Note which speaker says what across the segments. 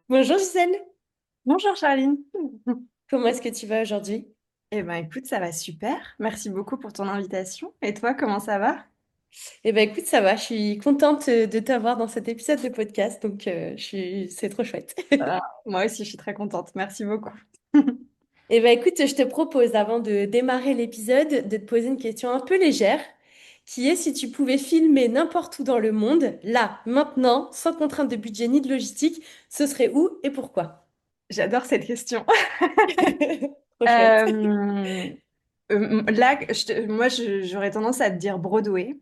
Speaker 1: Bonjour Gisèle,
Speaker 2: Bonjour Charline.
Speaker 1: comment est-ce que tu vas aujourd'hui?
Speaker 2: Eh ben écoute, ça va super. Merci beaucoup pour ton invitation. Et toi, comment ça va?
Speaker 1: Eh ben écoute, ça va, je suis contente de t'avoir dans cet épisode de podcast, donc c'est trop chouette.
Speaker 2: Moi aussi, je suis très contente. Merci beaucoup.
Speaker 1: Eh ben écoute, je te propose, avant de démarrer l'épisode, de te poser une question un peu légère, qui est si tu pouvais filmer n'importe où dans le monde, là, maintenant, sans contrainte de budget ni de logistique, ce serait où et pourquoi?
Speaker 2: J'adore cette question.
Speaker 1: Trop chouette.
Speaker 2: Euh, Là, j'aurais tendance à te dire Broadway.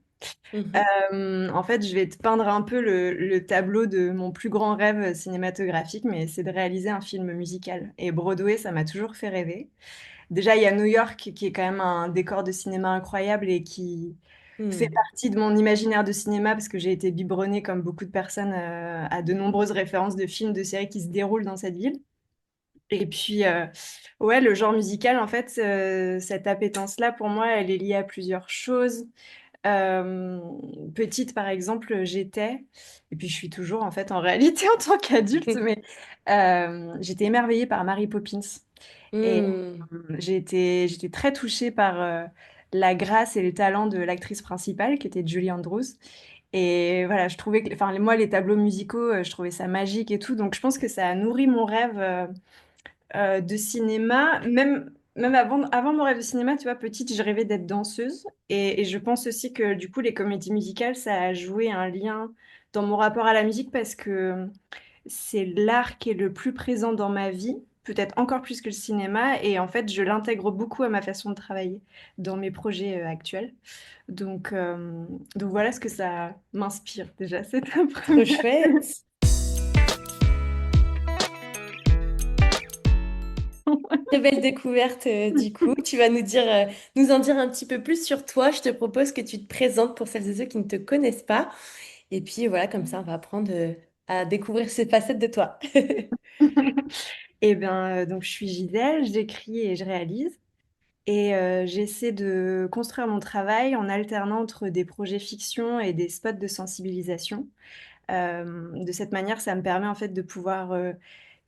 Speaker 1: Mhm.
Speaker 2: En fait, je vais te peindre un peu le tableau de mon plus grand rêve cinématographique, mais c'est de réaliser un film musical. Et Broadway, ça m'a toujours fait rêver. Déjà, il y a New York qui est quand même un décor de cinéma incroyable et qui fait
Speaker 1: Hmm.
Speaker 2: partie de mon imaginaire de cinéma parce que j'ai été biberonnée, comme beaucoup de personnes, à de nombreuses références de films, de séries qui se déroulent dans cette ville. Et puis, ouais, le genre musical, en fait, cette appétence-là, pour moi, elle est liée à plusieurs choses. Euh, Petite, par exemple, j'étais, et puis je suis toujours, en fait, en réalité, en tant qu'adulte, mais j'étais émerveillée par Mary Poppins. Et
Speaker 1: Hmm.
Speaker 2: j'étais très touchée par la grâce et le talent de l'actrice principale, qui était Julie Andrews. Et voilà, je trouvais que, enfin, moi, les tableaux musicaux, je trouvais ça magique et tout. Donc, je pense que ça a nourri mon rêve de cinéma. Même avant mon rêve de cinéma, tu vois, petite, je rêvais d'être danseuse. Et je pense aussi que, du coup, les comédies musicales, ça a joué un lien dans mon rapport à la musique parce que c'est l'art qui est le plus présent dans ma vie, peut-être encore plus que le cinéma, et en fait, je l'intègre beaucoup à ma façon de travailler dans mes projets actuels. Donc, euh, donc voilà ce que ça m'inspire déjà, c'est un
Speaker 1: Trop
Speaker 2: premier.
Speaker 1: chouette. Très belle découverte du coup. Tu vas nous en dire un petit peu plus sur toi. Je te propose que tu te présentes pour celles et ceux qui ne te connaissent pas. Et puis voilà, comme ça, on va apprendre à découvrir ces facettes de toi.
Speaker 2: Et bien, donc je suis Gisèle, j'écris et je réalise. Et j'essaie de construire mon travail en alternant entre des projets fiction et des spots de sensibilisation. De cette manière, ça me permet en fait de pouvoir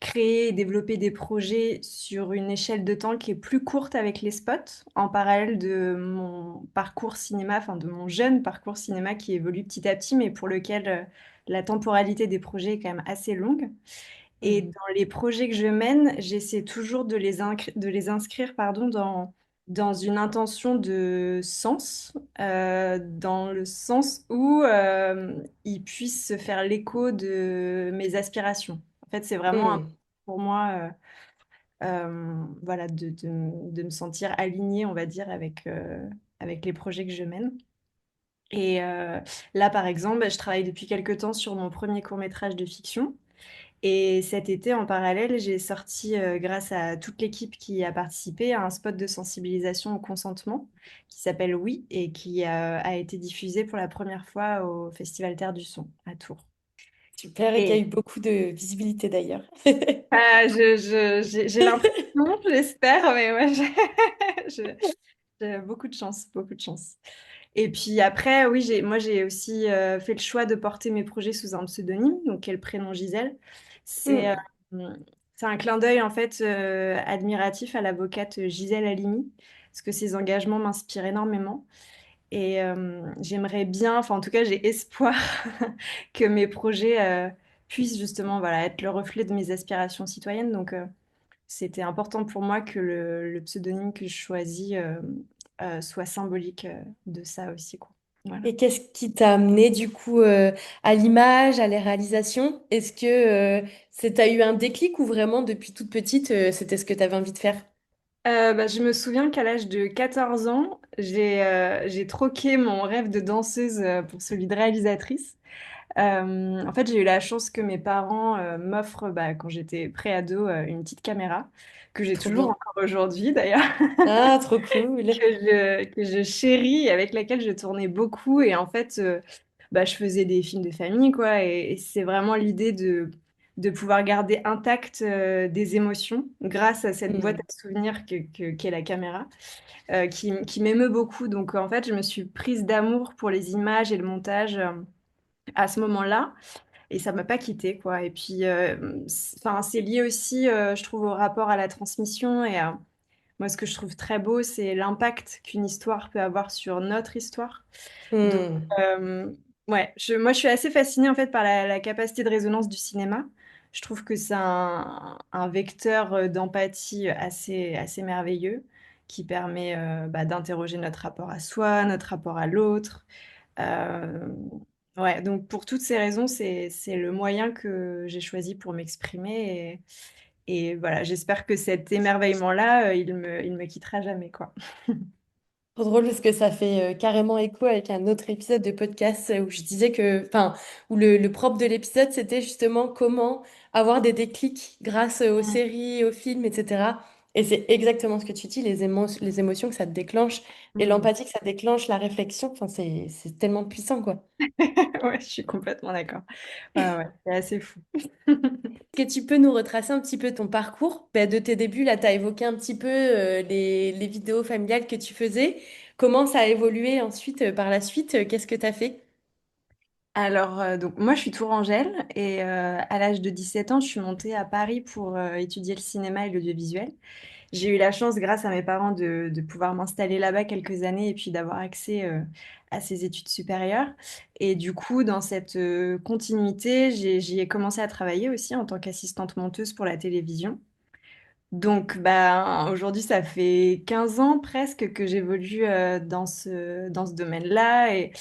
Speaker 2: créer et développer des projets sur une échelle de temps qui est plus courte avec les spots, en parallèle de mon parcours cinéma, enfin de mon jeune parcours cinéma qui évolue petit à petit, mais pour lequel la temporalité des projets est quand même assez longue. Et
Speaker 1: Hmm.
Speaker 2: dans les projets que je mène, j'essaie toujours de les inscrire pardon, dans une intention de sens, dans le sens où ils puissent se faire l'écho de mes aspirations. En fait, c'est vraiment
Speaker 1: Hmm.
Speaker 2: pour moi voilà, de me sentir alignée, on va dire, avec les projets que je mène. Et là, par exemple, bah, je travaille depuis quelque temps sur mon premier court-métrage de fiction. Et cet été, en parallèle, j'ai sorti, grâce à toute l'équipe qui a participé, un spot de sensibilisation au consentement qui s'appelle Oui et qui a été diffusé pour la première fois au Festival Terre du Son à Tours.
Speaker 1: Super, et qui a eu
Speaker 2: Et
Speaker 1: beaucoup de visibilité d'ailleurs.
Speaker 2: j'ai l'impression, j'espère, mais ouais, j'ai beaucoup de chance, beaucoup de chance. Et puis après, oui, moi j'ai aussi fait le choix de porter mes projets sous un pseudonyme, donc qui est le prénom Gisèle. C'est
Speaker 1: Hmm.
Speaker 2: c'est un clin d'œil en fait admiratif à l'avocate Gisèle Halimi, parce que ses engagements m'inspirent énormément. Et j'aimerais bien, enfin en tout cas j'ai espoir que mes projets puissent justement voilà, être le reflet de mes aspirations citoyennes. Donc c'était important pour moi que le pseudonyme que je choisis soit symbolique de ça aussi, quoi. Voilà.
Speaker 1: Et qu'est-ce qui t'a amené du coup à l'image, à la réalisation? Est-ce que t'as eu un déclic ou vraiment depuis toute petite, c'était ce que tu avais envie de faire?
Speaker 2: Bah, je me souviens qu'à l'âge de 14 ans, j'ai troqué mon rêve de danseuse pour celui de réalisatrice. En fait, j'ai eu la chance que mes parents m'offrent, bah, quand j'étais pré-ado, une petite caméra, que j'ai
Speaker 1: Trop
Speaker 2: toujours
Speaker 1: bien.
Speaker 2: encore aujourd'hui d'ailleurs,
Speaker 1: Ah, trop cool.
Speaker 2: que je chéris et avec laquelle je tournais beaucoup. Et en fait, bah, je faisais des films de famille, quoi. Et c'est vraiment l'idée de pouvoir garder intactes des émotions grâce à cette boîte
Speaker 1: Hmm.
Speaker 2: à souvenirs qu'est la caméra, qui m'émeut beaucoup. Donc, en fait, je me suis prise d'amour pour les images et le montage à ce moment-là. et ça m'a pas quitté, quoi. Et puis, enfin, c'est lié aussi, je trouve, au rapport à la transmission et à moi, ce que je trouve très beau, c'est l'impact qu'une histoire peut avoir sur notre histoire. Donc,
Speaker 1: Hmm.
Speaker 2: euh, ouais, moi, je suis assez fascinée en fait par la capacité de résonance du cinéma. Je trouve que c'est un vecteur d'empathie assez merveilleux qui permet d'interroger notre rapport à soi, notre rapport à l'autre. Euh, ouais, donc pour toutes ces raisons, c'est le moyen que j'ai choisi pour m'exprimer. Et voilà, j'espère que cet émerveillement-là, il me quittera jamais, quoi.
Speaker 1: Trop drôle parce que ça fait carrément écho avec un autre épisode de podcast où je disais que, enfin, où le propre de l'épisode, c'était justement comment avoir des déclics grâce aux séries, aux films, etc. Et c'est exactement ce que tu dis, les émotions que ça te déclenche et
Speaker 2: Mm.
Speaker 1: l'empathie que ça déclenche, la réflexion, enfin, c'est tellement puissant, quoi.
Speaker 2: Ouais, je suis complètement d'accord. Ouais, ouais, c'est assez fou.
Speaker 1: Est-ce que tu peux nous retracer un petit peu ton parcours? Ben, de tes débuts, là, tu as évoqué un petit peu les vidéos familiales que tu faisais. Comment ça a évolué ensuite, par la suite? Qu'est-ce que tu as fait?
Speaker 2: Alors, donc moi, je suis tourangelle et à l'âge de 17 ans, je suis montée à Paris pour étudier le cinéma et l'audiovisuel. J'ai eu la chance, grâce à mes parents, de pouvoir m'installer là-bas quelques années et puis d'avoir accès à ces études supérieures. Et du coup, dans cette continuité, j'y ai commencé à travailler aussi en tant qu'assistante monteuse pour la télévision. Donc, bah, aujourd'hui, ça fait 15 ans presque que j'évolue dans ce domaine-là. Et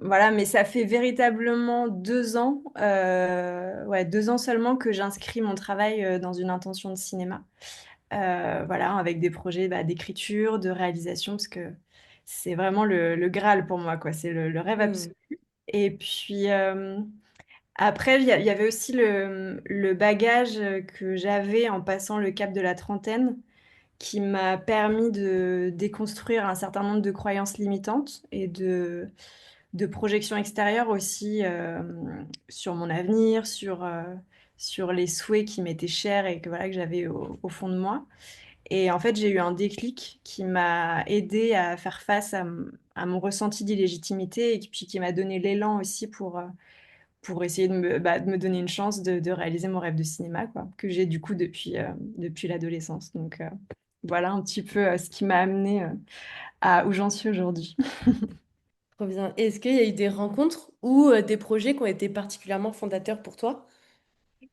Speaker 2: voilà, mais ça fait véritablement 2 ans, ouais, 2 ans seulement que j'inscris mon travail dans une intention de cinéma. Voilà, avec des projets d'écriture, de réalisation, parce que c'est vraiment le Graal pour moi, quoi. C'est le rêve
Speaker 1: Hmm.
Speaker 2: absolu. Et puis après, il y avait aussi le bagage que j'avais en passant le cap de la trentaine, qui m'a permis de déconstruire un certain nombre de croyances limitantes et de projections extérieures aussi sur mon avenir, sur les souhaits qui m'étaient chers et que, voilà, que j'avais au fond de moi. Et en fait, j'ai eu un déclic qui m'a aidé à faire face à mon ressenti d'illégitimité et puis qui m'a donné l'élan aussi pour essayer de me donner une chance de réaliser mon rêve de cinéma, quoi, que j'ai du coup depuis l'adolescence. Donc voilà un petit peu ce qui m'a amené à où j'en suis aujourd'hui.
Speaker 1: Trop bien. Est-ce qu'il y a eu des rencontres ou des projets qui ont été particulièrement fondateurs pour toi?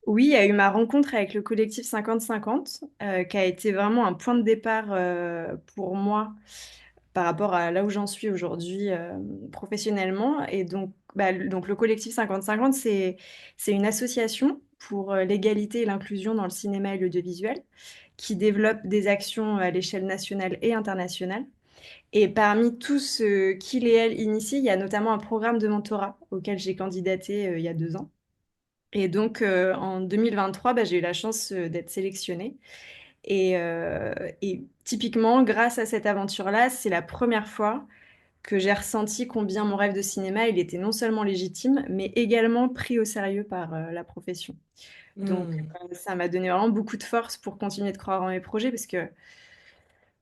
Speaker 2: Oui, il y a eu ma rencontre avec le collectif 50-50, qui a été vraiment un point de départ pour moi par rapport à là où j'en suis aujourd'hui professionnellement. Et donc, donc le collectif 50-50, c'est une association pour l'égalité et l'inclusion dans le cinéma et l'audiovisuel qui développe des actions à l'échelle nationale et internationale. Et parmi tous ceux qu'il et elle initient, il y a notamment un programme de mentorat auquel j'ai candidaté il y a 2 ans. Et donc, en 2023, j'ai eu la chance d'être sélectionnée. Et typiquement, grâce à cette aventure-là, c'est la première fois que j'ai ressenti combien mon rêve de cinéma, il était non seulement légitime, mais également pris au sérieux par la profession. Donc,
Speaker 1: Hmm.
Speaker 2: ça m'a donné vraiment beaucoup de force pour continuer de croire en mes projets parce que,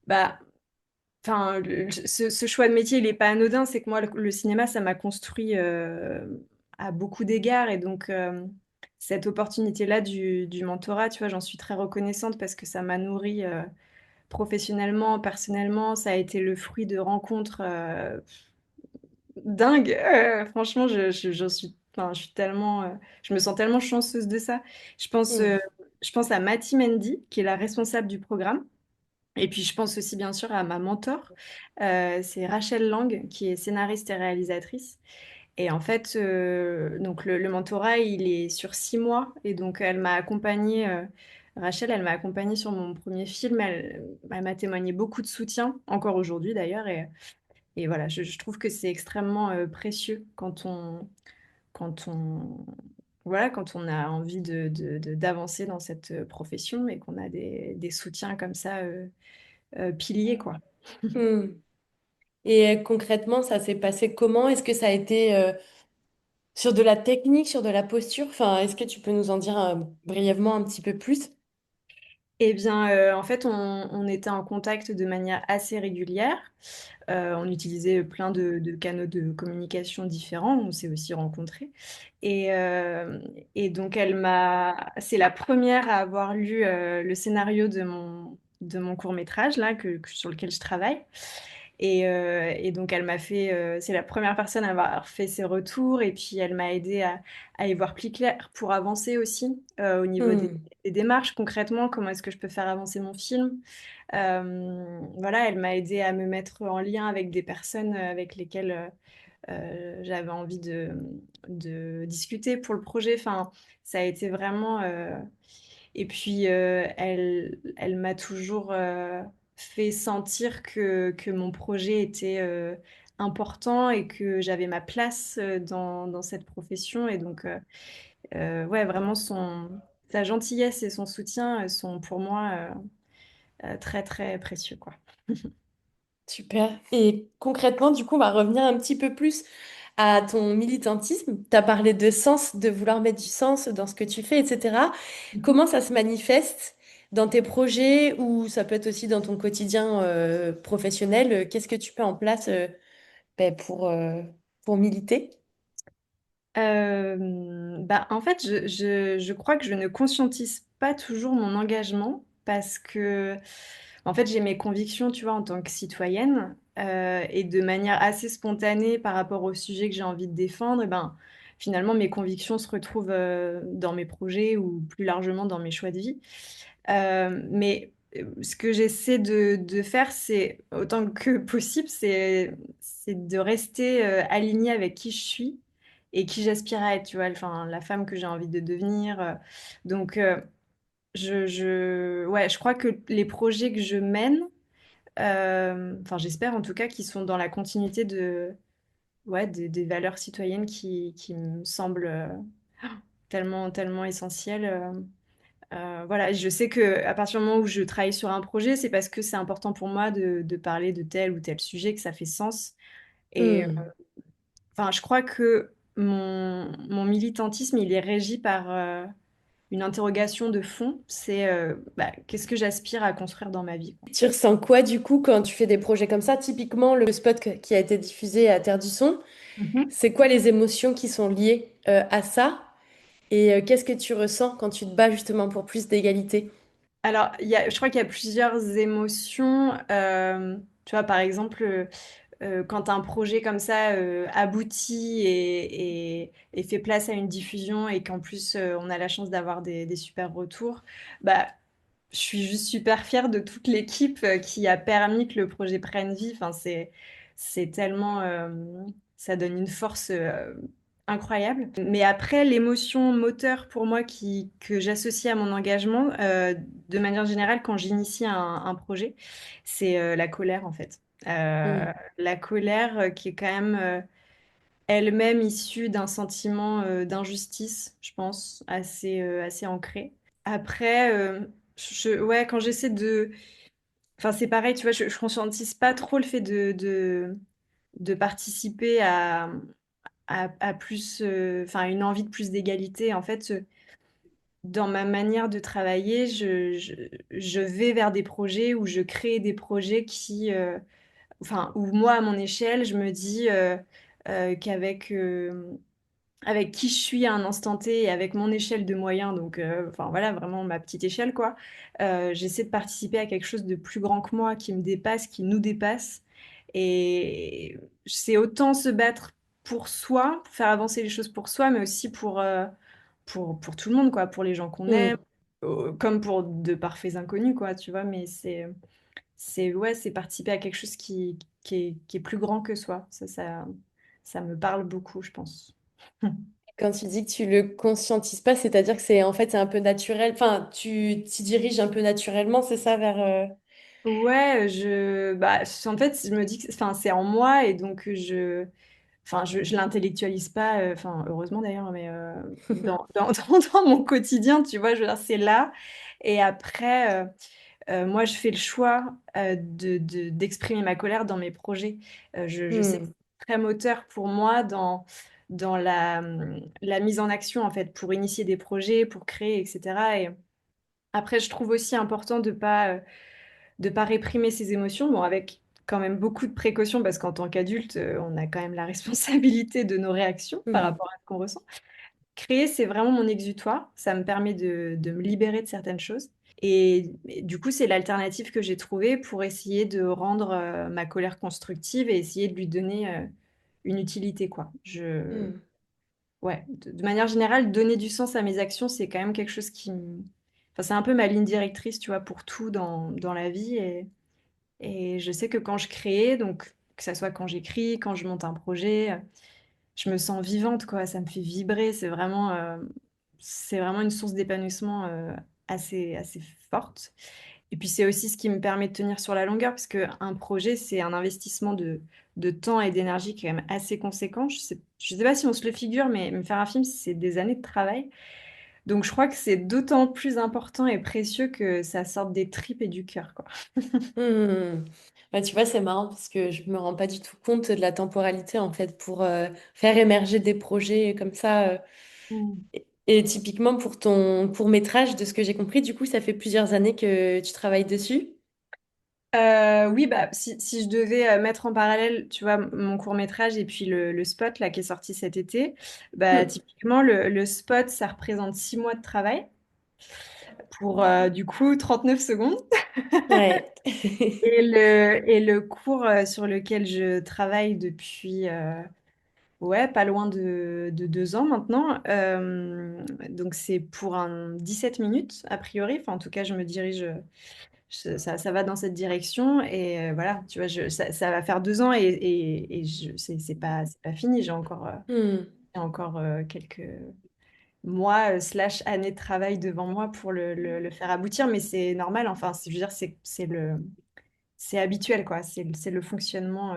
Speaker 2: bah, enfin, ce choix de métier, il n'est pas anodin. C'est que moi, le cinéma, ça m'a construit à beaucoup d'égards. Et donc, cette opportunité-là du mentorat, tu vois, j'en suis très reconnaissante parce que ça m'a nourri professionnellement, personnellement. Ça a été le fruit de rencontres dingues. Franchement, j'en suis, enfin, je suis tellement, je me sens tellement chanceuse de ça. Je pense,
Speaker 1: Hmm.
Speaker 2: euh, je pense à Mati Mendy, qui est la responsable du programme. Et puis je pense aussi bien sûr à ma mentor, c'est Rachel Lang, qui est scénariste et réalisatrice. Et en fait, donc le mentorat, il est sur 6 mois. Et donc elle m'a accompagnée, Rachel, elle m'a accompagnée sur mon premier film. Elle m'a témoigné beaucoup de soutien, encore aujourd'hui d'ailleurs. Et voilà, je trouve que c'est extrêmement précieux quand on, voilà, quand on a envie d'avancer dans cette profession et qu'on a des soutiens comme ça pilier, quoi.
Speaker 1: Hmm. Et concrètement, ça s'est passé comment? Est-ce que ça a été sur de la technique, sur de la posture? Enfin, est-ce que tu peux nous en dire brièvement un petit peu plus?
Speaker 2: Eh bien, en fait, on était en contact de manière assez régulière. On utilisait plein de canaux de communication différents. On s'est aussi rencontrés. Et, euh, et donc, c'est la première à avoir lu le scénario de mon court-métrage, là, sur lequel je travaille. Et donc, c'est la première personne à avoir fait ses retours. Et puis, elle m'a aidé à y voir plus clair pour avancer aussi au niveau
Speaker 1: Hmm.
Speaker 2: des démarches. Concrètement, comment est-ce que je peux faire avancer mon film? Voilà, elle m'a aidé à me mettre en lien avec des personnes avec lesquelles j'avais envie de discuter pour le projet. Enfin, ça a été vraiment. Et puis, elle m'a toujours fait sentir que mon projet était important et que j'avais ma place dans cette profession. Et donc, ouais, vraiment, sa gentillesse et son soutien sont pour moi très, très précieux, quoi.
Speaker 1: Super. Et concrètement, du coup, on va revenir un petit peu plus à ton militantisme. Tu as parlé de sens, de vouloir mettre du sens dans ce que tu fais, etc. Comment ça se manifeste dans tes projets ou ça peut être aussi dans ton quotidien professionnel? Qu'est-ce que tu mets en place ben, pour militer?
Speaker 2: Bah, en fait, je crois que je ne conscientise pas toujours mon engagement parce que, en fait, j'ai mes convictions, tu vois, en tant que citoyenne et de manière assez spontanée par rapport au sujet que j'ai envie de défendre, et ben, finalement, mes convictions se retrouvent dans mes projets ou plus largement dans mes choix de vie. Mais ce que j'essaie de faire, c'est autant que possible, c'est de rester alignée avec qui je suis et qui j'aspire à être, tu vois, enfin, la femme que j'ai envie de devenir. Donc, ouais, je crois que les projets que je mène, enfin, j'espère en tout cas qu'ils sont dans la continuité ouais, des valeurs citoyennes qui me semblent tellement, tellement essentielles. Voilà, je sais que à partir du moment où je travaille sur un projet, c'est parce que c'est important pour moi de parler de tel ou tel sujet, que ça fait sens. Et
Speaker 1: Hmm.
Speaker 2: enfin, je crois que mon militantisme, il est régi par une interrogation de fond. C'est bah, qu'est-ce que j'aspire à construire dans ma vie, quoi.
Speaker 1: Tu ressens quoi du coup quand tu fais des projets comme ça? Typiquement, le spot qui a été diffusé à Terre du Son,
Speaker 2: Mhm.
Speaker 1: c'est quoi les émotions qui sont liées à ça? Et qu'est-ce que tu ressens quand tu te bats justement pour plus d'égalité?
Speaker 2: Alors, je crois qu'il y a plusieurs émotions. Tu vois, par exemple, quand un projet comme ça aboutit et fait place à une diffusion et qu'en plus on a la chance d'avoir des super retours, bah, je suis juste super fière de toute l'équipe qui a permis que le projet prenne vie. Enfin, c'est tellement, ça donne une force incroyable. Mais après, l'émotion moteur pour moi que j'associe à mon engagement, de manière générale, quand j'initie un projet, c'est la colère en fait. La colère qui est quand même elle-même issue d'un sentiment d'injustice, je pense, assez ancré. Après, ouais, quand j'essaie de... Enfin, c'est pareil, tu vois, je conscientise pas trop le fait de participer à plus... Enfin, une envie de plus d'égalité. En fait, dans ma manière de travailler, je vais vers des projets où je crée des projets enfin, où moi, à mon échelle, je me dis qu'avec avec qui je suis à un instant T et avec mon échelle de moyens, donc enfin voilà, vraiment ma petite échelle, quoi, j'essaie de participer à quelque chose de plus grand que moi, qui me dépasse, qui nous dépasse. Et c'est autant se battre pour soi, pour faire avancer les choses pour soi, mais aussi pour tout le monde, quoi, pour les gens qu'on aime,
Speaker 1: Hmm.
Speaker 2: comme pour de parfaits inconnus, quoi, tu vois, mais ouais, c'est participer à quelque chose qui est plus grand que soi. Ça me parle beaucoup, je pense.
Speaker 1: Quand tu dis que tu le conscientises pas, c'est-à-dire que c'est en fait c'est un peu naturel. Enfin, tu t'y diriges un peu naturellement, c'est ça vers.
Speaker 2: Ouais, bah, en fait, je me dis que, enfin, c'est en moi et donc enfin, je l'intellectualise pas, enfin, heureusement d'ailleurs, mais dans mon quotidien, tu vois, je veux dire, c'est là. Et après, moi, je fais le choix d'exprimer ma colère dans mes projets. Je sais que
Speaker 1: Hmm.
Speaker 2: c'est très moteur pour moi dans la mise en action, en fait, pour initier des projets, pour créer, etc. Après, je trouve aussi important de pas réprimer ses émotions, bon, avec quand même beaucoup de précautions, parce qu'en tant qu'adulte, on a quand même la responsabilité de nos réactions par
Speaker 1: Hmm.
Speaker 2: rapport à ce qu'on ressent. Créer, c'est vraiment mon exutoire. Ça me permet de me libérer de certaines choses. Et du coup, c'est l'alternative que j'ai trouvée pour essayer de rendre ma colère constructive et essayer de lui donner une utilité, quoi.
Speaker 1: Hmm.
Speaker 2: Ouais, de manière générale, donner du sens à mes actions, c'est quand même quelque chose Enfin, c'est un peu ma ligne directrice, tu vois, pour tout dans la vie. Et je sais que quand je crée, donc que ça soit quand j'écris, quand je monte un projet, je me sens vivante, quoi. Ça me fait vibrer. C'est vraiment une source d'épanouissement assez forte. Et puis c'est aussi ce qui me permet de tenir sur la longueur, parce qu'un projet, c'est un investissement de temps et d'énergie qui est quand même assez conséquent. Je sais pas si on se le figure, mais faire un film, c'est des années de travail. Donc je crois que c'est d'autant plus important et précieux que ça sorte des tripes et du cœur, quoi.
Speaker 1: Hmm. Ouais, tu vois, c'est marrant parce que je me rends pas du tout compte de la temporalité en fait pour faire émerger des projets comme ça.
Speaker 2: Mm.
Speaker 1: Et typiquement pour ton court-métrage, de ce que j'ai compris, du coup, ça fait plusieurs années que tu travailles dessus.
Speaker 2: Oui, bah, si je devais mettre en parallèle, tu vois, mon court-métrage et puis le spot là, qui est sorti cet été, bah,
Speaker 1: Hmm.
Speaker 2: typiquement, le spot, ça représente 6 mois de travail pour du coup 39 secondes.
Speaker 1: Ouais.
Speaker 2: Et le cours sur lequel je travaille depuis ouais, pas loin de 2 ans maintenant, donc c'est pour un 17 minutes a priori, enfin en tout cas je me dirige. Ça va dans cette direction et voilà, tu vois, ça va faire 2 ans et c'est pas fini.
Speaker 1: Hmm.
Speaker 2: J'ai encore quelques mois slash années de travail devant moi pour le faire aboutir, mais c'est normal. Enfin, je veux dire, c'est habituel, quoi. C'est le fonctionnement,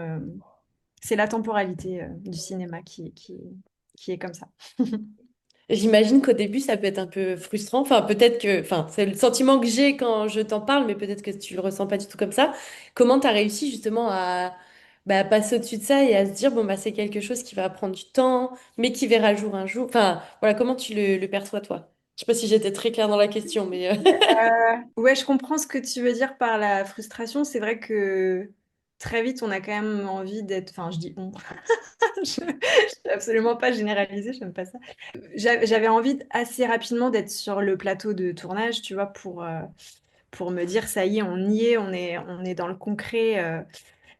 Speaker 2: c'est la temporalité du cinéma qui est comme ça.
Speaker 1: J'imagine qu'au début, ça peut être un peu frustrant. Enfin, peut-être que, enfin, c'est le sentiment que j'ai quand je t'en parle, mais peut-être que tu le ressens pas du tout comme ça. Comment tu as réussi justement à bah, passer au-dessus de ça et à se dire, bon, bah, c'est quelque chose qui va prendre du temps, mais qui verra le jour un jour. Enfin, voilà, comment tu le perçois, toi? Je sais pas si j'étais très claire dans la question, mais
Speaker 2: Ouais, je comprends ce que tu veux dire par la frustration. C'est vrai que très vite, on a quand même envie d'être. Enfin, je dis on. Je ne vais absolument pas généraliser, j'aime pas ça. J'avais envie assez rapidement d'être sur le plateau de tournage, tu vois, pour me dire, ça y est, on y est, on est dans le concret.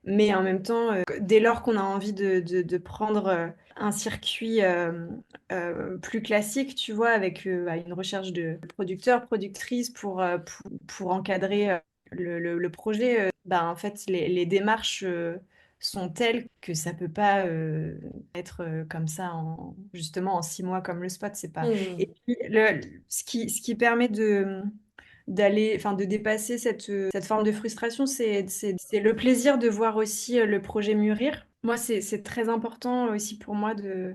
Speaker 2: Mais en même temps, dès lors qu'on a envie de prendre un circuit plus classique, tu vois, avec bah, une recherche de producteurs, productrices pour encadrer le projet, bah, en fait, les démarches sont telles que ça peut pas être comme ça justement en 6 mois comme le spot, c'est pas. Et
Speaker 1: hmm,
Speaker 2: puis, ce qui permet d'aller, enfin, de dépasser cette forme de frustration, c'est le plaisir de voir aussi le projet mûrir. Moi, c'est très important aussi pour moi de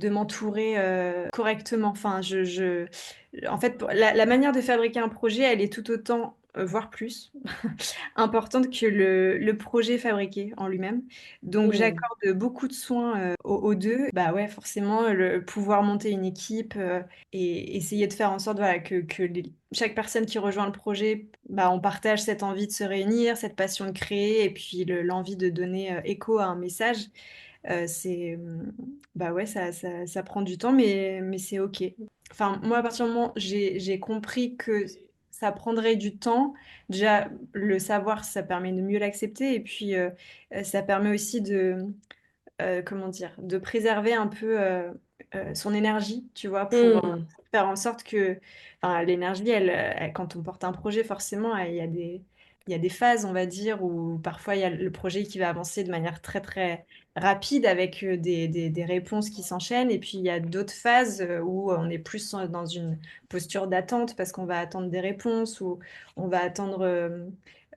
Speaker 2: m'entourer correctement. Enfin, en fait, la manière de fabriquer un projet, elle est tout autant, voire plus, importante que le projet fabriqué en lui-même. Donc
Speaker 1: hmm,
Speaker 2: j'accorde beaucoup de soins aux deux. Bah ouais, forcément, pouvoir monter une équipe et essayer de faire en sorte voilà, chaque personne qui rejoint le projet, bah, on partage cette envie de se réunir, cette passion de créer et puis l'envie de donner écho à un message. Bah ouais, ça prend du temps, mais c'est OK. Enfin, moi, à partir du moment où j'ai compris que ça prendrait du temps, déjà, le savoir, ça permet de mieux l'accepter. Et puis, ça permet aussi comment dire, de préserver un peu son énergie, tu vois,
Speaker 1: hmm,
Speaker 2: pour faire en sorte que, enfin, l'énergie, quand on porte un projet, forcément, il y a des phases, on va dire, où parfois il y a le projet qui va avancer de manière très, très rapide avec des réponses qui s'enchaînent. Et puis, il y a d'autres phases où on est plus dans une posture d'attente parce qu'on va attendre des réponses ou on va attendre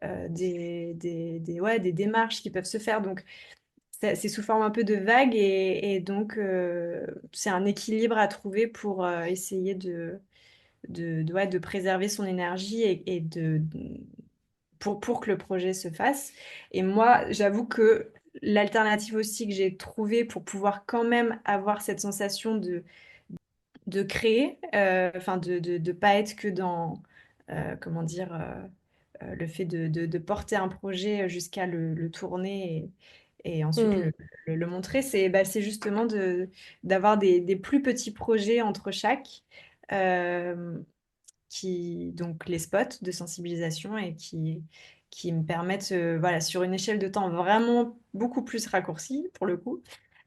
Speaker 2: ouais, des démarches qui peuvent se faire. Donc, c'est sous forme un peu de vague et donc c'est un équilibre à trouver pour essayer ouais, de préserver son énergie pour que le projet se fasse. Et moi, j'avoue que l'alternative aussi que j'ai trouvée pour pouvoir quand même avoir cette sensation de créer, enfin de pas être que comment dire, le fait de porter un projet jusqu'à le tourner et ensuite
Speaker 1: Hmm.
Speaker 2: le montrer, c'est justement d'avoir des plus petits projets entre chaque, euh, donc les spots de sensibilisation et qui me permettent, voilà, sur une échelle de temps vraiment beaucoup plus raccourcie, pour le coup,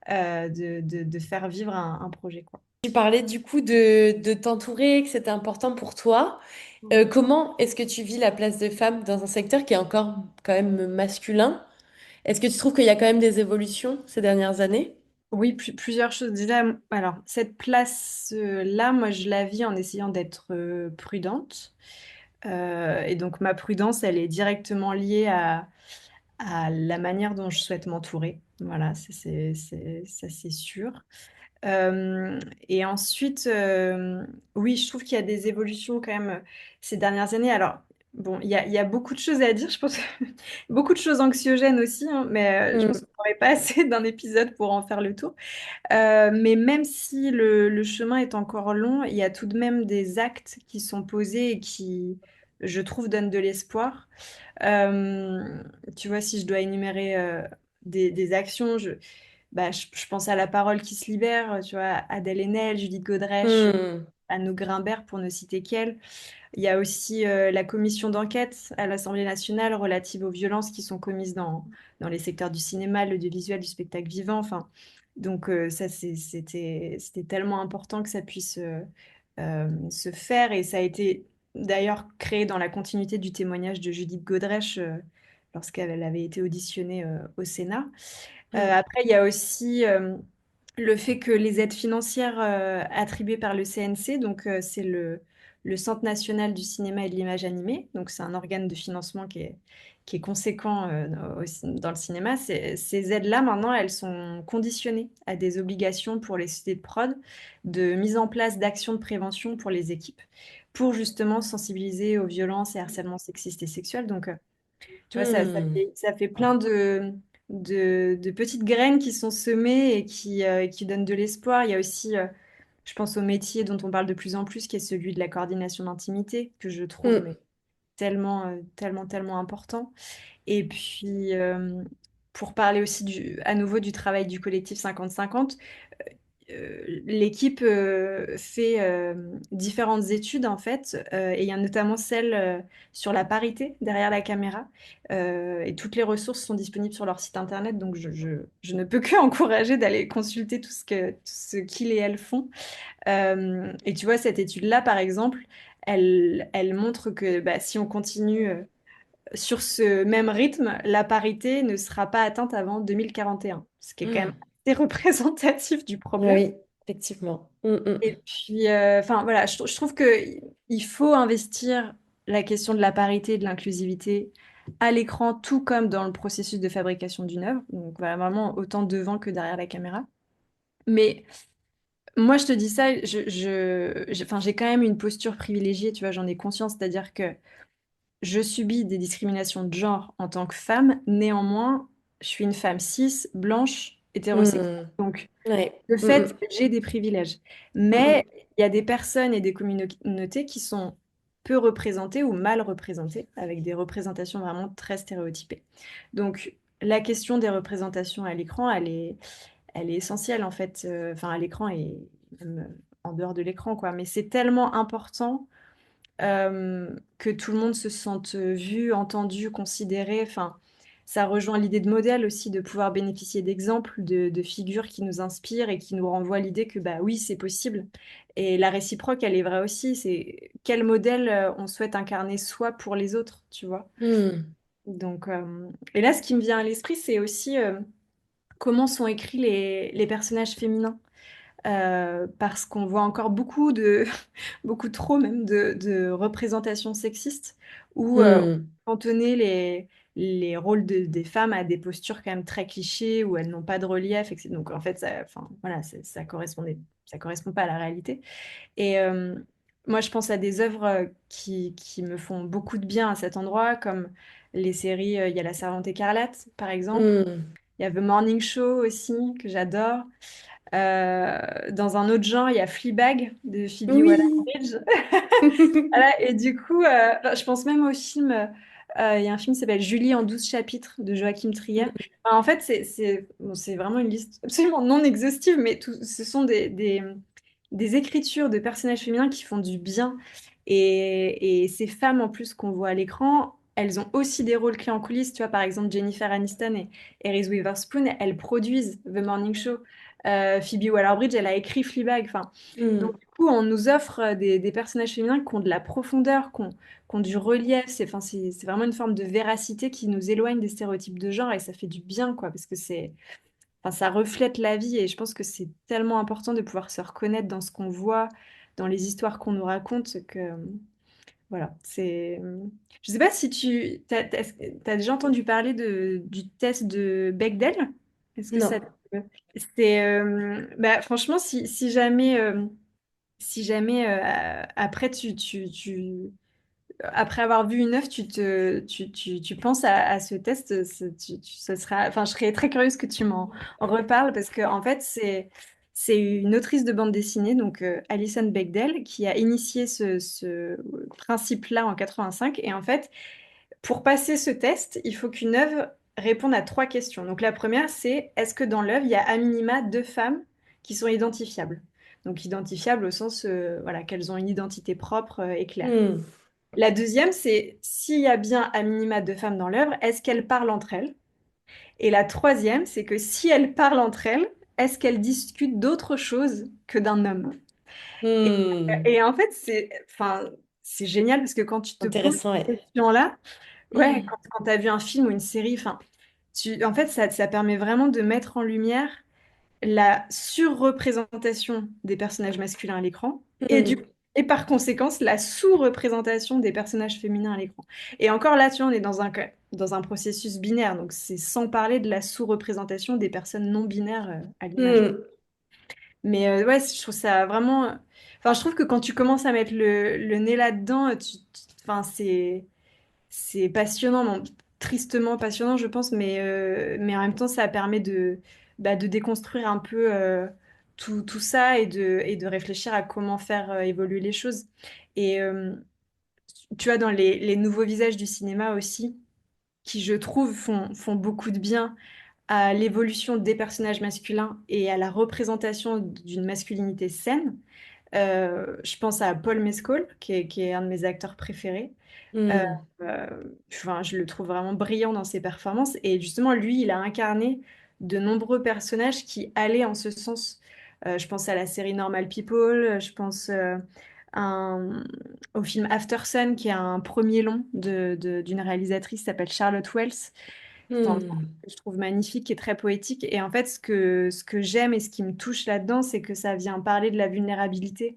Speaker 2: de faire vivre un projet, quoi.
Speaker 1: Tu parlais du coup de t'entourer, que c'était important pour toi. Comment est-ce que tu vis la place de femme dans un secteur qui est encore quand même masculin? Est-ce que tu trouves qu'il y a quand même des évolutions ces dernières années?
Speaker 2: Oui, plusieurs choses. Déjà, alors, cette place-là, moi, je la vis en essayant d'être prudente. Et donc, ma prudence, elle est directement liée à la manière dont je souhaite m'entourer. Voilà, ça, c'est sûr. Euh, et ensuite, oui, je trouve qu'il y a des évolutions quand même ces dernières années. Alors, bon, il y a beaucoup de choses à dire, je pense, beaucoup de choses anxiogènes aussi, hein, mais je
Speaker 1: Hmm.
Speaker 2: pense qu'on n'aurait pas assez d'un épisode pour en faire le tour. Mais même si le chemin est encore long, il y a tout de même des actes qui sont posés et qui, je trouve, donnent de l'espoir. Euh, Tu vois, si je dois énumérer des actions, je pense à La Parole qui se libère, tu vois, Adèle Haenel, Judith Godrèche,
Speaker 1: Hmm.
Speaker 2: Anneau Grimbert, pour ne citer qu'elle. Il y a aussi la commission d'enquête à l'Assemblée nationale relative aux violences qui sont commises dans les secteurs du cinéma, de l'audiovisuel, du spectacle vivant. Enfin, donc ça, c'était tellement important que ça puisse se faire. Et ça a été d'ailleurs créé dans la continuité du témoignage de Judith Godrèche lorsqu'elle avait été auditionnée au Sénat.
Speaker 1: Hmm.
Speaker 2: Après, il y a aussi le fait que les aides financières attribuées par le CNC, donc c'est le Centre national du cinéma et de l'image animée, donc c'est un organe de financement qui est conséquent dans le cinéma. Ces aides-là, maintenant, elles sont conditionnées à des obligations pour les sociétés de prod, de mise en place d'actions de prévention pour les équipes, pour justement sensibiliser aux violences et harcèlements sexistes et sexuels. Donc, tu vois,
Speaker 1: Hmm.
Speaker 2: ça fait plein de petites graines qui sont semées et qui donnent de l'espoir. Il y a aussi, je pense, au métier dont on parle de plus en plus, qui est celui de la coordination d'intimité, que je trouve
Speaker 1: Hmm.
Speaker 2: mais tellement, tellement, tellement important. Et puis, pour parler aussi à nouveau du travail du collectif 50-50, l'équipe fait différentes études en fait, et il y a notamment celle sur la parité derrière la caméra. Et toutes les ressources sont disponibles sur leur site internet, donc je ne peux que encourager d'aller consulter tout ce qu'ils et elles font. Et tu vois, cette étude-là, par exemple, elle montre que bah, si on continue sur ce même rythme, la parité ne sera pas atteinte avant 2041, ce qui est quand même
Speaker 1: Hmm.
Speaker 2: assez représentatif du problème.
Speaker 1: Oui, effectivement. Hmm, hmm.
Speaker 2: Et puis, enfin voilà, je trouve que il faut investir la question de la parité et de l'inclusivité à l'écran, tout comme dans le processus de fabrication d'une œuvre. Donc voilà, vraiment autant devant que derrière la caméra. Mais moi, je te dis ça, enfin, j'ai quand même une posture privilégiée, tu vois, j'en ai conscience, c'est-à-dire que je subis des discriminations de genre en tant que femme. Néanmoins, je suis une femme cis, blanche, hétérosexuelle.
Speaker 1: Hmm.
Speaker 2: Donc,
Speaker 1: Ouais.
Speaker 2: de
Speaker 1: Hmm,
Speaker 2: fait, j'ai des privilèges.
Speaker 1: hmm.
Speaker 2: Mais
Speaker 1: Hmm.
Speaker 2: il y a des personnes et des communautés qui sont peu représentées ou mal représentées, avec des représentations vraiment très stéréotypées. Donc, la question des représentations à l'écran, elle est essentielle en fait, enfin à l'écran et même en dehors de l'écran, quoi. Mais c'est tellement important que tout le monde se sente vu, entendu, considéré. Enfin, ça rejoint l'idée de modèle aussi, de pouvoir bénéficier d'exemples, de figures qui nous inspirent et qui nous renvoient l'idée que bah oui, c'est possible. Et la réciproque, elle est vraie aussi. C'est quel modèle on souhaite incarner soi pour les autres, tu vois.
Speaker 1: Hmm.
Speaker 2: Donc, et là, ce qui me vient à l'esprit, c'est aussi comment sont écrits les personnages féminins. Parce qu'on voit encore beaucoup trop même de représentations sexistes où
Speaker 1: Hmm.
Speaker 2: cantonner les rôles des femmes à des postures quand même très clichés où elles n'ont pas de relief, etc. Donc en fait, enfin, voilà, ça correspond pas à la réalité. Et moi, je pense à des œuvres qui me font beaucoup de bien à cet endroit, comme les séries, il y a La Servante écarlate, par exemple.
Speaker 1: Hmm.
Speaker 2: Il y a The Morning Show aussi, que j'adore. Dans un autre genre, il y a Fleabag de Phoebe
Speaker 1: Oui.
Speaker 2: Waller-Bridge. Voilà, et du coup, enfin, je pense même au film. Il y a un film qui s'appelle Julie en 12 chapitres de Joachim Trier. Enfin, en fait, bon, c'est vraiment une liste absolument non exhaustive, mais ce sont des écritures de personnages féminins qui font du bien. Et ces femmes, en plus, qu'on voit à l'écran, elles ont aussi des rôles clés en coulisses. Tu vois, par exemple, Jennifer Aniston et Reese Witherspoon, elles produisent The Morning Show. Phoebe Waller-Bridge, elle a écrit Fleabag. Enfin, donc,
Speaker 1: Mm.
Speaker 2: du coup, on nous offre des personnages féminins qui ont de la profondeur, qui ont du relief. C'est vraiment une forme de véracité qui nous éloigne des stéréotypes de genre et ça fait du bien, quoi, parce que enfin, ça reflète la vie et je pense que c'est tellement important de pouvoir se reconnaître dans ce qu'on voit, dans les histoires qu'on nous raconte, que voilà, c'est... Je sais pas si t'as déjà entendu parler du test de Bechdel? Est-ce que
Speaker 1: Non.
Speaker 2: ça... bah, franchement, si jamais après après avoir vu une œuvre, tu penses à ce test, ce sera, enfin, je serais très curieuse que tu m'en en reparles parce que en fait, c'est une autrice de bande dessinée, donc Alison Bechdel, qui a initié ce principe-là en 85. Et en fait, pour passer ce test, il faut qu'une œuvre réponde à trois questions. Donc la première, c'est est-ce que dans l'œuvre, il y a à minima deux femmes qui sont identifiables? Donc identifiables au sens voilà, qu'elles ont une identité propre et claire.
Speaker 1: Mm.
Speaker 2: La deuxième, c'est s'il y a bien à minima deux femmes dans l'œuvre, est-ce qu'elles parlent entre elles? Et la troisième, c'est que si elles parlent entre elles, est-ce qu'elles discutent d'autre chose que d'un homme? Et,
Speaker 1: Mm.
Speaker 2: et en fait, enfin, c'est génial parce que quand tu te poses
Speaker 1: Intéressant, ouais.
Speaker 2: cette question-là, ouais, quand tu as vu un film ou une série, enfin, en fait, ça permet vraiment de mettre en lumière la surreprésentation des personnages masculins à l'écran
Speaker 1: Mm.
Speaker 2: et par conséquence la sous-représentation des personnages féminins à l'écran. Et encore là, tu vois, on est dans un processus binaire, donc c'est sans parler de la sous-représentation des personnes non binaires à l'image.
Speaker 1: Mm.
Speaker 2: Mais ouais, je trouve ça vraiment... Enfin, je trouve que quand tu commences à mettre le nez là-dedans, enfin, c'est passionnant, bon, tristement passionnant, je pense, mais en même temps, ça permet de déconstruire un peu tout ça et de réfléchir à comment faire évoluer les choses. Et tu vois, dans les nouveaux visages du cinéma aussi, qui, je trouve, font beaucoup de bien à l'évolution des personnages masculins et à la représentation d'une masculinité saine. Je pense à Paul Mescal, qui est un de mes acteurs préférés. Euh,
Speaker 1: Mm.
Speaker 2: euh, enfin, je le trouve vraiment brillant dans ses performances. Et justement, lui, il a incarné de nombreux personnages qui allaient en ce sens. Je pense à la série Normal People, je pense un- au film After Sun, qui est un premier long d'une réalisatrice qui s'appelle Charlotte Wells. Enfin,
Speaker 1: Mm.
Speaker 2: je trouve magnifique et très poétique. Et en fait, ce que j'aime et ce qui me touche là-dedans, c'est que ça vient parler de la vulnérabilité.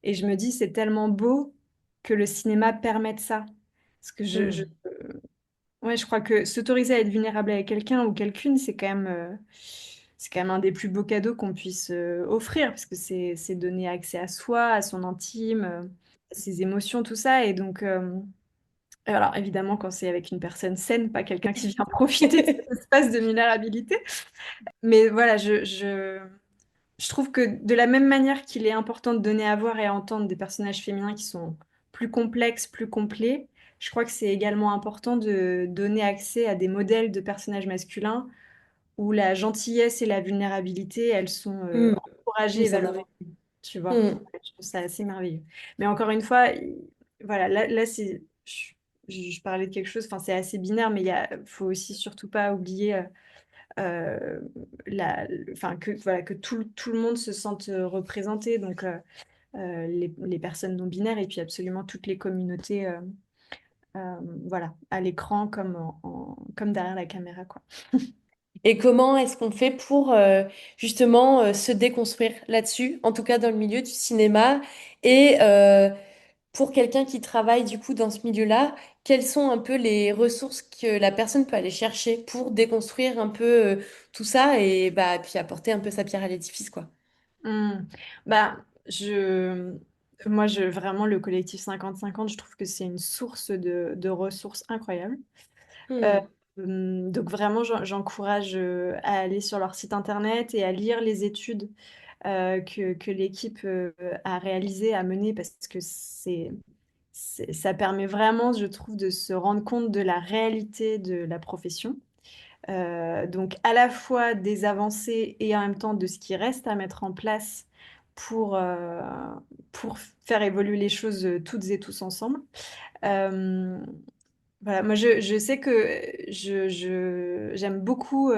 Speaker 2: Et je me dis, c'est tellement beau que le cinéma permette ça. Parce que
Speaker 1: Mm.
Speaker 2: ouais, je crois que s'autoriser à être vulnérable avec quelqu'un ou quelqu'une, c'est quand même un des plus beaux cadeaux qu'on puisse offrir, parce que c'est donner accès à soi, à son intime, à ses émotions, tout ça. Et donc, alors évidemment, quand c'est avec une personne saine, pas quelqu'un qui vient profiter de cet espace de vulnérabilité. Mais voilà, je trouve que de la même manière qu'il est important de donner à voir et à entendre des personnages féminins qui sont plus complexes, plus complets, je crois que c'est également important de donner accès à des modèles de personnages masculins où la gentillesse et la vulnérabilité, elles sont
Speaker 1: Mm.
Speaker 2: encouragées et
Speaker 1: Mise en
Speaker 2: valorisées,
Speaker 1: avant.
Speaker 2: tu vois.
Speaker 1: Mm.
Speaker 2: Je trouve ça assez merveilleux. Mais encore une fois, voilà, là je parlais de quelque chose, enfin c'est assez binaire, mais faut aussi surtout pas oublier euh, enfin, voilà, que tout le monde se sente représenté, donc les personnes non binaires et puis absolument toutes les communautés, voilà, à l'écran comme, comme derrière la caméra, quoi.
Speaker 1: Et comment est-ce qu'on fait pour justement se déconstruire là-dessus, en tout cas dans le milieu du cinéma, et pour quelqu'un qui travaille du coup dans ce milieu-là, quelles sont un peu les ressources que la personne peut aller chercher pour déconstruire un peu tout ça et bah puis apporter un peu sa pierre à l'édifice, quoi.
Speaker 2: Hmm. Bah, moi, vraiment, le collectif 50-50, je trouve que c'est une source de ressources incroyables.
Speaker 1: Hmm.
Speaker 2: Donc vraiment, j'encourage à aller sur leur site internet et à lire les études que l'équipe a réalisées, a menées, parce que ça permet vraiment, je trouve, de se rendre compte de la réalité de la profession. Donc à la fois des avancées et en même temps de ce qui reste à mettre en place pour, euh, pour faire évoluer les choses toutes et tous ensemble. Euh, voilà, moi je sais que j'aime beaucoup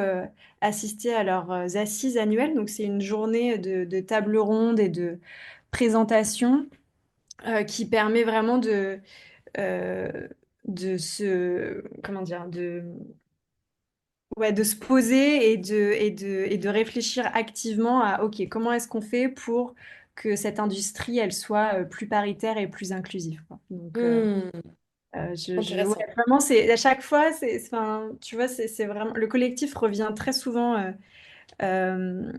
Speaker 2: assister à leurs assises annuelles. Donc c'est une journée de table ronde et de présentation qui permet vraiment euh, de se, comment dire, ouais, de se poser et de réfléchir activement à, OK, comment est-ce qu'on fait pour que cette industrie, elle soit plus paritaire et plus inclusive, quoi. Donc,
Speaker 1: Hmm,
Speaker 2: ouais,
Speaker 1: intéressant.
Speaker 2: vraiment, c'est à chaque fois, enfin, tu vois, c'est vraiment le collectif revient très souvent euh,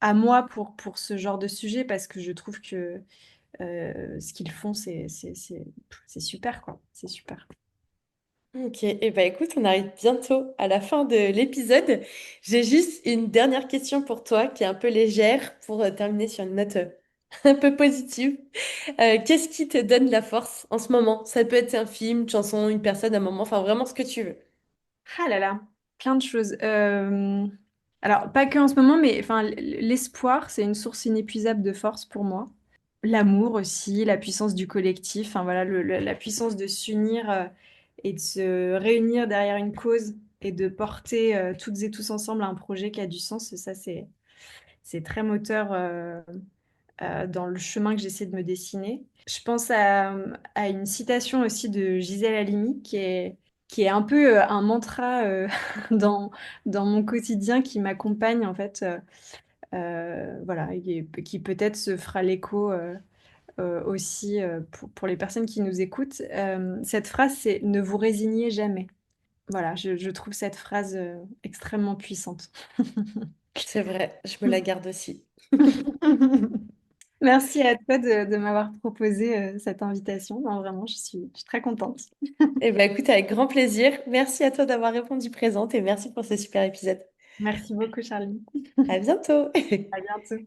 Speaker 2: à moi pour ce genre de sujet parce que je trouve que ce qu'ils font, c'est super, quoi. C'est super.
Speaker 1: Ok, et bah écoute, on arrive bientôt à la fin de l'épisode. J'ai juste une dernière question pour toi qui est un peu légère pour terminer sur une note un peu positive. Qu'est-ce qui te donne la force en ce moment? Ça peut être un film, une chanson, une personne, un moment, enfin vraiment ce que tu veux.
Speaker 2: Ah là là, plein de choses. Alors, pas que en ce moment, mais enfin, l'espoir, c'est une source inépuisable de force pour moi. L'amour aussi, la puissance du collectif, enfin voilà, la puissance de s'unir et de se réunir derrière une cause et de porter toutes et tous ensemble un projet qui a du sens, ça c'est très moteur dans le chemin que j'essaie de me dessiner. Je pense à une citation aussi de Gisèle Halimi qui est un peu un mantra dans mon quotidien qui m'accompagne en fait. Voilà, et qui peut-être se fera l'écho aussi pour les personnes qui nous écoutent. Cette phrase, c'est ne vous résignez jamais. Voilà, je trouve cette phrase extrêmement puissante.
Speaker 1: C'est vrai, je me la garde aussi.
Speaker 2: Merci à toi de m'avoir proposé cette invitation. Non, vraiment, je suis très contente.
Speaker 1: Et bah écoute, avec grand plaisir. Merci à toi d'avoir répondu présente et merci pour ce super épisode.
Speaker 2: Merci beaucoup, Charlie.
Speaker 1: À bientôt!
Speaker 2: À bientôt.